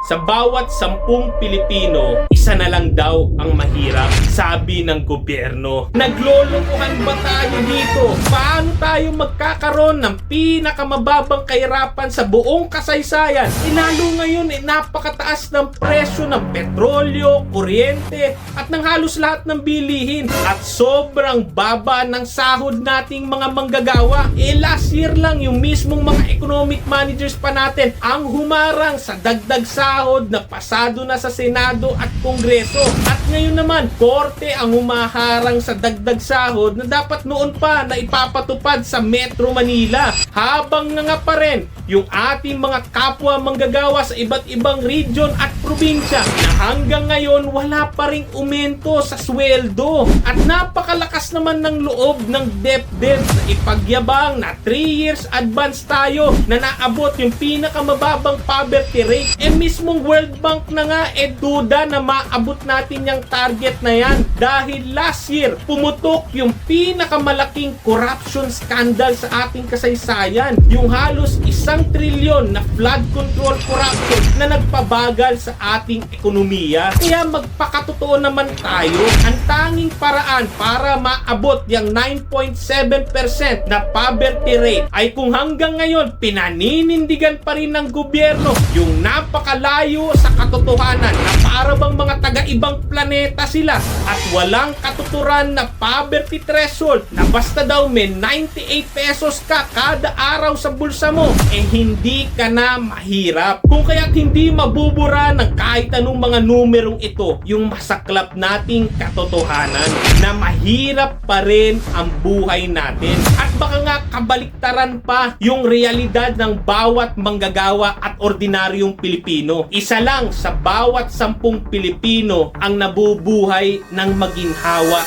Sa bawat 10 Pilipino, isa na lang daw ang mahirap, sabi ng gobyerno. Naglolokohan ba tayo dito? Paano tayo magkakaroon ng pinakamababang kahirapan sa buong kasaysayan? Lalo ngayon napakataas ng presyo ng petrolyo, kuryente at ng halos lahat ng bilihin. At sobrang baba ng sahod nating mga manggagawa. Last year lang yung mismong mga economic managers pa natin ang humarang sa dagdag sahod na pasado na sa Senado at Kongreso. At ngayon naman, Korte ang humaharang sa dagdag sahod na dapat noon pa na ipapatupad sa Metro Manila. Habang nga pa rin yung ating mga kapwa manggagawa sa iba't ibang region at probinsya na hanggang ngayon wala pa ring umento sa sweldo. At napakalakas naman ng loob ng DepEd na ipagyabang na 3 years advance tayo na naabot yung pinakamababang poverty rate. Mismong World Bank na nga duda na maabot natin yung target na yan dahil last year pumutok yung pinakamalaking corruption scandal sa ating kasaysayan, yung halos 1 trilyon na flood control corruption na nagpabagal sa ating ekonomiya. Kaya magpakatotoo naman tayo, ang tanging paraan para maabot yung 9.7% na poverty rate ay kung hanggang ngayon pinaninindigan pa rin ng gobyerno yung napakalayo sa katotohanan na para bang mga taga-ibang planeta sila at walang katuturan na poverty threshold na basta daw may 98 pesos ka kada araw sa bulsa mo, hindi ka na mahirap. Kung kaya't hindi mabubura ng kahit anong mga numerong ito yung masaklap nating katotohanan na mahirap pa rin ang buhay natin. At baka nga kabaliktaran pa yung realidad ng bawat manggagawa at ordinaryong Pilipino. Isa lang sa bawat 10 Pilipino ang nabubuhay ng maginhawa